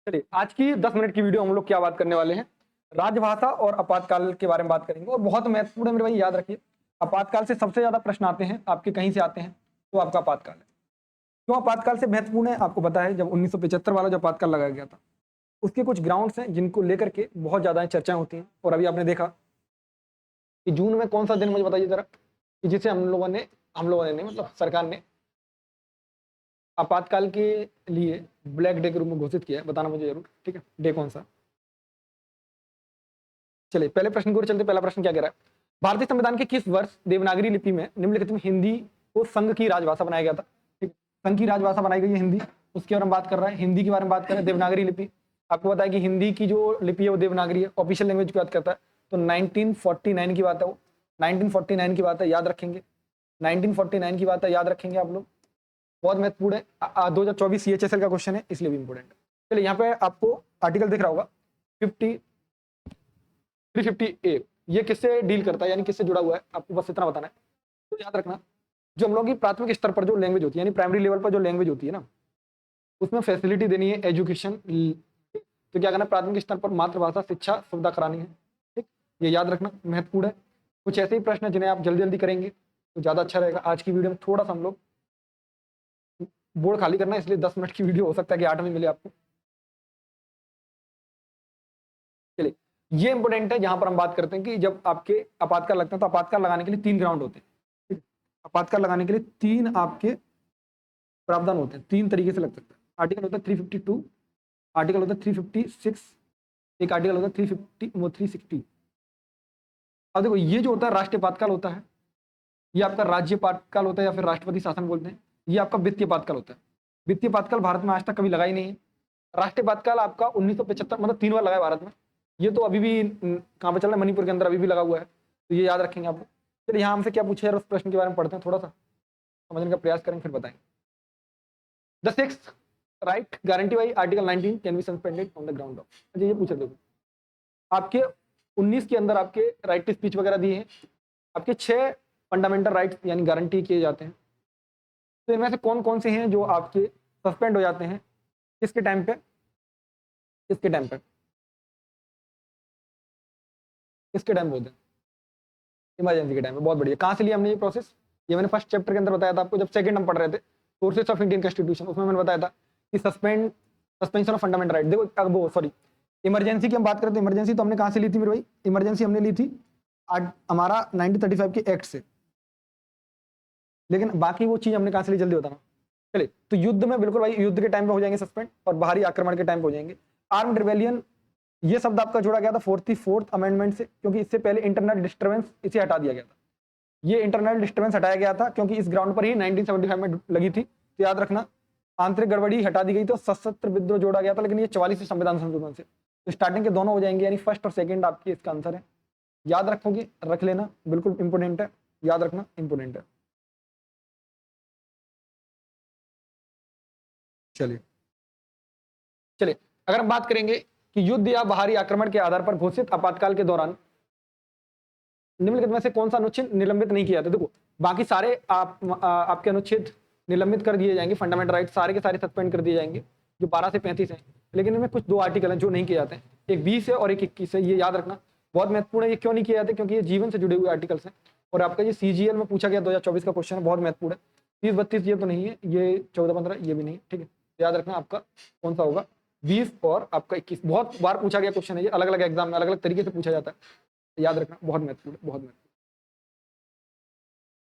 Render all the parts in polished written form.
चलिए आज की 10 मिनट की वीडियो हम लोग क्या बात करने वाले हैं, राजभाषा और आपातकाल के बारे में बात करेंगे। और बहुत महत्वपूर्ण है मेरे भाई, याद रखिए आपातकाल से सबसे ज्यादा प्रश्न आते हैं आपके, कहीं से आते हैं तो आपका आपातकाल है। क्यों आपातकाल से महत्वपूर्ण है आपको पता है, जब 1975 वाला जो आपातकाल लगाया गया था उसके कुछ ग्राउंड्स हैं जिनको लेकर के बहुत ज्यादा चर्चाएं होती हैं। और अभी आपने देखा कि जून में कौन सा दिन, मुझे बताइए जरा, कि जिसे हम लोगों ने नहीं मतलब सरकार ने आपातकाल के लिए ब्लैक डे के रूप में घोषित किया है, बताना मुझे जरूर, ठीक है। डे कौन सा? चलिए पहले प्रश्न की ओर चलते। पहला प्रश्न क्या कह रहा है, भारतीय संविधान के किस वर्ष देवनागरी लिपि में निम्नलिखित में हिंदी को संघ की राजभाषा बनाया गया था? ठीक, संघ की राजभाषा बनाई गई है हिंदी, उसके बारे में बात कर रहा है। हिंदी के बारे में बात कर रहे हैं, देवनागरी लिपि। आपको पता है कि हिंदी की जो लिपि है वो देवनागरी है, ऑफिशियल लैंग्वेज की बात करता है। तो 1949 की बात है, वो 1949 की बात है, याद रखेंगे। 1949 की बात है, याद रखेंगे आप लोग, बहुत महत्वपूर्ण है। 2024 CHSL का क्वेश्चन है, इसलिए भी इंपोर्टेंट है। चलिए यहाँ पे आपको आर्टिकल दिख रहा होगा 350A, ये किससे डील करता है, यानी किससे जुड़ा हुआ है, आपको बस इतना बताना है। तो याद रखना, जो हम लोग की प्राथमिक स्तर पर जो लैंग्वेज होती है, यानी प्राइमरी लेवल पर जो लैंग्वेज होती है ना, उसमें फैसिलिटी देनी है, एजुकेशन। तो क्या करना, प्राथमिक स्तर पर मातृभाषा शिक्षा सुविधा करानी है, ठीक। ये याद रखना महत्वपूर्ण है। कुछ ऐसे ही प्रश्न है जिन्हें आप जल्दी जल्दी करेंगे तो ज्यादा अच्छा रहेगा। आज की वीडियो में थोड़ा सा हम लोग बोर्ड खाली करना है, इसलिए 10 मिनट की वीडियो हो सकता है कि 8 में मिले आपको। चलिए ये इंपोर्टेंट है, जहां पर हम बात करते हैं कि जब आपके आपातकाल लगता है तो आपातकाल लगाने के लिए 3 ग्राउंड होते हैं, ठीक? आपातकाल लगाने के लिए 3 आपके प्रावधान होते हैं, 3 तरीके से लग सकता है। आर्टिकल होता है 352, आर्टिकल होता है 356, एक आर्टिकल होता है 360। अब देखो, ये जो होता है राष्ट्रीय आपातकाल होता है, ये आपका राज्य आपातकाल होता है या फिर राष्ट्रपति शासन बोलते हैं। ये आपका वित्तीय आपातकाल होता है। वित्तीय आपातकाल भारत में आज तक कभी लगा ही नहीं है। राष्ट्रीय आपातकाल आपका 1975 मतलब 3 बार लगा है भारत में। ये तो अभी भी कहाँ पे चल रहा है, मणिपुर के अंदर अभी भी लगा हुआ है, तो ये याद रखेंगे आप। चलिए यहाँ हमसे क्या पूछा यार, उस प्रश्न के बारे में पढ़ते हैं, थोड़ा सा समझने का प्रयास करेंगे, फिर बताएंगे। The sixth right guarantee by article 19 can be suspended on the ground of. अच्छा ये पूछा, देखो आपके 19 के अंदर आपके राइट टू स्पीच वगैरह दिए हैं, आपके 6 फंडामेंटल राइट्स यानी गारंटी किए जाते हैं। तो इनमें से कौन कौन से हैं जो आपके सस्पेंड हो जाते हैं, किसके टाइम पे, किसके टाइम पे, किसके टाइम बोलते हैं? इमरजेंसी के टाइम पे। बहुत बढ़िया। कहाँ से लिया हमने ये प्रोसेस? ये मैंने फर्स्ट चैप्टर के अंदर बताया था आपको, जब सेकंड हम पढ़ रहे थे सोर्सेस ऑफ इंडियन कॉन्स्टिट्यूशन, उसमें मैंने बताया था कि सस्पेंशन ऑफ फंडामेंटल राइट। देखो अब वो सॉरी, इमरजेंसी की हम बात करें तो इमरजेंसी तो हमने कहाँ से ली थी मेरे भाई? इमरजेंसी हमने ली थी हमारा 1935 के एक्ट से, लेकिन बाकी वो चीज हमने कहाँ से ली, जल्दी बताना। चलिए तो युद्ध में बिल्कुल भाई, युद्ध के टाइम पे हो जाएंगे सस्पेंड, और बाहरी आक्रमण के टाइम पे हो जाएंगे। आर्म्ड रिबेलियन, ये शब्द आपका जोड़ा गया था 44th अमेंडमेंट से, क्योंकि इससे पहले इंटरनल डिस्टर्बेंस इसे हटा दिया गया था। ये इंटरनल डिस्टर्बेंस हटाया गया था क्योंकि इस ग्राउंड पर ही 1975 में लगी थी, तो याद रखना। आंतरिक गड़बड़ी हटा दी गई, तो सशस्त्र विद्रोह जोड़ा गया था, लेकिन ये 44 संविधान संशोधन से। तो स्टार्टिंग के दोनों हो जाएंगे, यानी फर्स्ट और सेकंड आपकी इसका आंसर है। याद रखोगे, रख लेना, बिल्कुल इंपोर्टेंट है, याद रखना इंपोर्टेंट है। चलिए चलिए अगर हम बात करेंगे कि युद्ध या बाहरी आक्रमण के आधार पर घोषित आपातकाल के दौरान निम्नलिखित में से कौन सा अनुच्छेद निलंबित नहीं किया जाता? देखो बाकी सारे आपके अनुच्छेद निलंबित कर दिए जाएंगे, फंडामेंटल राइट सारे के सारे सस्पेंड कर दिए जाएंगे, जो 12 से 35 हैं। लेकिन इनमें कुछ 2 आर्टिकल हैं जो नहीं किए जाते हैं, एक 20 है और एक 21 है। ये याद रखना बहुत महत्वपूर्ण है। ये क्यों नहीं किए जाते? क्योंकि ये जीवन से जुड़े हुए आर्टिकल्स हैं, और आपका ये CGL में पूछा गया 2024 का क्वेश्चन है, बहुत महत्वपूर्ण है। 30-32 ये तो नहीं है, ये 14-15 ये भी नहीं है, ठीक है। याद रखना आपका कौन सा होगा, 20 और आपका 21। बहुत बार पूछा गया क्वेश्चन है ये, अलग अलग एग्जाम में अलग अलग तरीके से पूछा जाता है, याद रखना बहुत महत्वपूर्ण है, बहुत महत्वपूर्ण।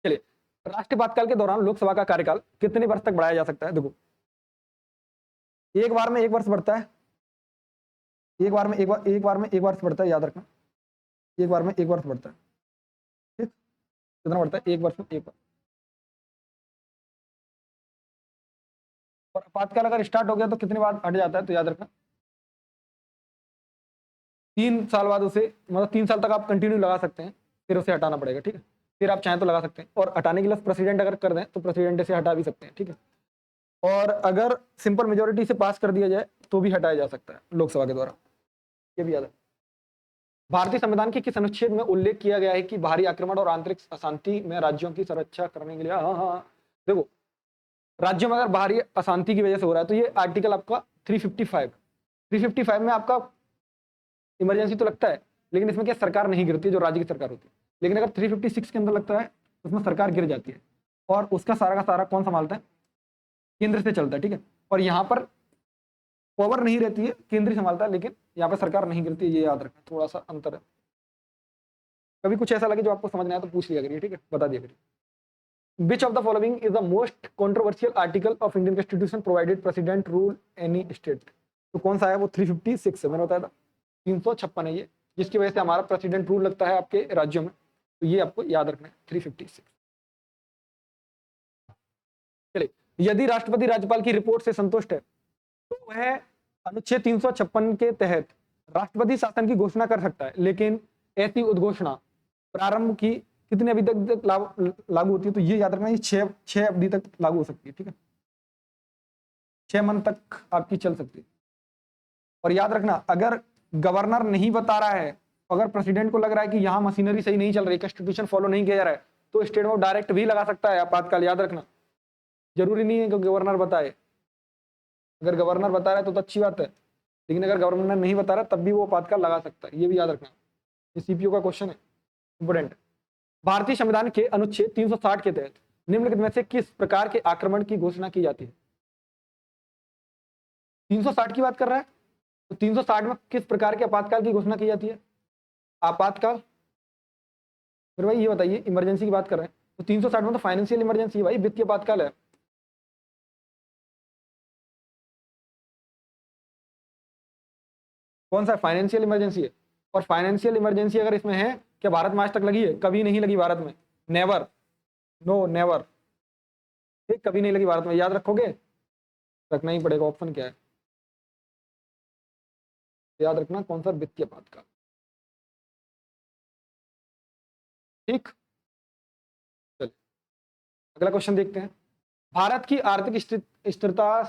चलिए राष्ट्रीय आपातकाल के दौरान लोकसभा का कार्यकाल कितने वर्ष तक बढ़ाया जा सकता है? देखो एक बार में 1 वर्ष बढ़ता है, एक बार में 1 वर्ष बढ़ता है, याद रखना। एक बार में 1 वर्ष बढ़ता है, ठीक। कितना बढ़ता है? 1 वर्ष में 1 वर्ष। और आपातकाल अगर स्टार्ट हो गया तो कितने बाद हट जाता है? तो याद रखना 3 साल बाद उसे, मतलब 3 साल तक आप कंटिन्यू लगा सकते हैं, फिर उसे हटाना पड़ेगा, ठीक है। फिर आप चाहें तो लगा सकते हैं, और हटाने के लिए प्रेसिडेंट अगर कर दें तो प्रेसिडेंट से हटा भी सकते हैं, ठीक है। और अगर सिंपल मेजोरिटी से पास कर दिया जाए तो भी हटाया जा सकता है लोकसभा के द्वारा, ये भी याद है। भारतीय संविधान के किस अनुच्छेद में उल्लेख किया गया है कि बाहरी आक्रमण और आंतरिक अशांति में राज्यों की सुरक्षा करने के लिए, हाँ देखो राज्यों में अगर बाहरी अशांति की वजह से हो रहा है तो ये आर्टिकल आपका 355 355 में आपका इमरजेंसी तो लगता है, लेकिन इसमें क्या सरकार नहीं गिरती है, जो राज्य की सरकार होती है। लेकिन अगर 356 के अंदर लगता है उसमें सरकार गिर जाती है, और उसका सारा का सारा कौन संभालता है? केंद्र से चलता है, ठीक है। और यहाँ पर पावर नहीं रहती है, केंद्र संभालता है, लेकिन यहाँ पर सरकार नहीं गिरती है, ये याद रखना, थोड़ा सा अंतर है। कभी कुछ ऐसा लगे जो आपको समझ नहीं आया तो पूछ लिया करिए, ठीक है, बता दिया करिए। Which of the following is the most controversial article of Indian Constitution provided president rule any state? तो कौन सा है वो? 356 है, मैंने बताया था 356 है ये, जिसकी वजह से हमारा प्रेसिडेंट रूल लगता है आपके राज्यों में, तो ये आपको याद रखना है 356। चलिए, यदि राष्ट्रपति राज्यपाल की रिपोर्ट से संतुष्ट है तो वह अनुच्छेद 356 के तहत राष्ट्रपति शासन की घोषणा कर सकता है, लेकिन ऐसी उद्घोषणा प्रारंभ की कितने अवधि तक लागू होती है? तो ये याद रखना, ये 6 अवधि तक लागू हो सकती है, ठीक है, 6 मंथ तक आपकी चल सकती है। और याद रखना, अगर गवर्नर नहीं बता रहा है, अगर प्रेसिडेंट को लग रहा है कि यहाँ मशीनरी सही नहीं चल रही, कॉन्स्टिट्यूशन फॉलो नहीं किया जा रहा है, तो स्टेट में डायरेक्ट भी लगा सकता है आपातकाल। याद रखना, जरूरी नहीं है कि गवर्नर बताए, अगर गवर्नर बता रहा है तो अच्छी बात है, लेकिन अगर गवर्नर नहीं बता रहा तब भी वो आपातकाल लगा सकता है, ये भी याद रखना। ये सीपीओ का क्वेश्चन है, इंपोर्टेंट है। भारतीय संविधान के अनुच्छेद 360 के तहत निम्नलिखित में से किस प्रकार के आक्रमण की घोषणा की जाती है? 360 की बात कर रहा है, तो 360 में किस प्रकार के आपातकाल की घोषणा की जाती है? आपातकाल, फिर भाई ये बताइए, इमरजेंसी की बात कर रहे हैं तो 360 में तो फाइनेंशियल इमरजेंसी है भाई, वित्तीय आपातकाल है। कौन सा? फाइनेंशियल इमरजेंसी है। और फाइनेंशियल इमरजेंसी अगर इसमें है, क्या भारत में आज तक लगी है? कभी नहीं लगी भारत में, नेवर, नो नेवर, ठीक, कभी नहीं लगी भारत में, याद रखोगे? रखना ही पड़ेगा। ऑप्शन क्या है? याद रखना, कौन सा? वित्तीय आपातकाल, ठीक। चलिए अगला क्वेश्चन देखते हैं। भारत की आर्थिक स्थिरता,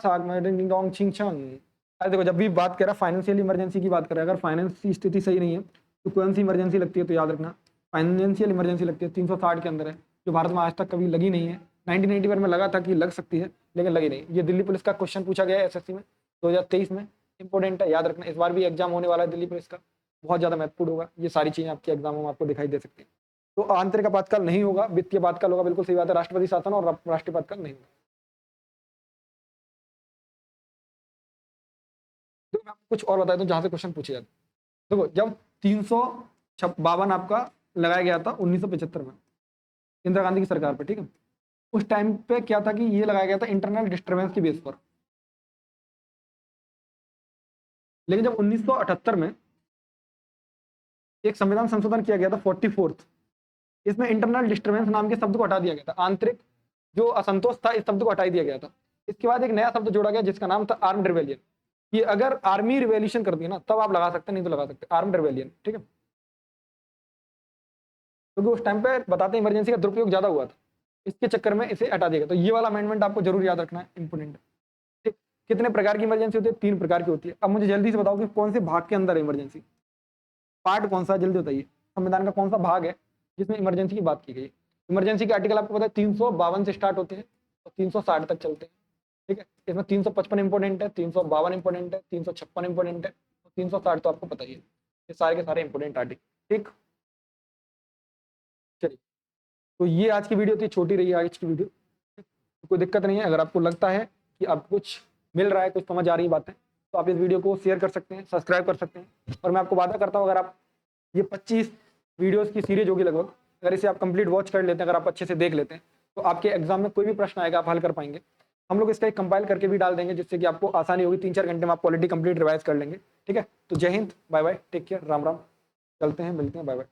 देखो जब भी बात कर रहा है फाइनेंशियल इमरजेंसी की बात कर रहा है, अगर फाइनेंस की स्थिति सही नहीं है तो कौन सी इमरजेंसी लगती है? तो याद रखना फाइनेंशियल इमरजेंसी लगती है, 360 के अंदर है, जो भारत में आज तक कभी लगी नहीं है। 1991 में लगा था कि लग सकती है, लेकिन लगी नहीं। ये दिल्ली पुलिस का क्वेश्चन पूछा गया है एसएससी में 2023 में, इंपॉर्टेंट है, याद रखना। इस बार भी एग्जाम होने वाला है दिल्ली पुलिस का, बहुत ज्यादा महत्वपूर्ण होगा। ये सारी चीजें आपके एग्जामों में आपको दिखाई दे सकती है। तो आंतरिक आपातकाल नहीं होगा, वित्तीय आपातकाल होगा, बिल्कुल सही बात है। राष्ट्रपति शासन और राष्ट्रीय आपातकाल नहीं होगा। तो मैं आपको कुछ और बता दूं जहां से क्वेश्चन पूछे जाते हैं। देखो, जब 352 आपका लगाया गया था 1975 में इंदिरा गांधी की सरकार पर, ठीक है, उस टाइम पे क्या था कि ये लगाया गया था इंटरनल डिस्टर्बेंस की बेस पर। लेकिन जब 1978 में एक संविधान संशोधन किया गया था 44th, इसमें इंटरनल डिस्टर्बेंस नाम के शब्द को हटा दिया गया था, आंतरिक जो असंतोष था इस शब्द को हटा दिया गया था। इसके बाद एक नया शब्द जोड़ा गया जिसका नाम था आर्म्ड रिवेलियन, कि अगर आर्मी रिवेल्यूशन करती है ना तब आप लगा सकते हैं, नहीं तो लगा सकते, आर्म्ड रिवेलियन, ठीक है। क्योंकि उस टाइम पे बताते हैं इमरजेंसी का दुरुपयोग ज्यादा हुआ था, इसके चक्कर में इसे हटा दिया गया। तो ये वाला अमेंडमेंट आपको जरूर याद रखना है, इंपोर्टेंट है, ठीक। कितने प्रकार की इमरजेंसी होती है? 3 प्रकार की होती है। अब मुझे जल्दी से बताओ कि कौन से भाग के अंदर है इमरजेंसी, पार्ट कौन सा, जल्दी बताइए। संविधान का कौन सा भाग है जिसमें इमरजेंसी की बात की गई? इमरजेंसी के आर्टिकल आपको पता है 352 से स्टार्ट होते हैं और 360 तक चलते हैं, ठीक है। इसमें 355 इंपोर्टेंट है, 352 इंपोर्टेंट है, 356 इंपोर्टेंट है, और 360 तो आपको पता ही है। ये सारे के सारे इंपोर्टेंट आर्टिकल, ठीक। चलिए, तो ये आज की वीडियो थी, छोटी रही है आज की वीडियो, तो कोई दिक्कत नहीं है। अगर आपको लगता है कि आपको कुछ मिल रहा है, कुछ समझ आ रही बातें, तो आप इस वीडियो को शेयर कर सकते हैं, सब्सक्राइब कर सकते हैं। और मैं आपको वादा करता हूँ, अगर आप ये 25 वीडियोस की सीरीज होगी लगभग, अगर इसे आप कंप्लीट वॉच कर लेते हैं, अगर आप अच्छे से देख लेते हैं, तो आपके एग्जाम में कोई भी प्रश्न आएगा आप हल कर पाएंगे। हम लोग इसका एक कंपाइल करके भी डाल देंगे, जिससे कि आपको आसानी होगी। 3-4 घंटे में आप पॉलिटी कंप्लीट रिवाइज कर लेंगे, ठीक है। तो जय हिंद, बाय बाय, टेक केयर, राम राम, चलते हैं, मिलते हैं, बाय बाय।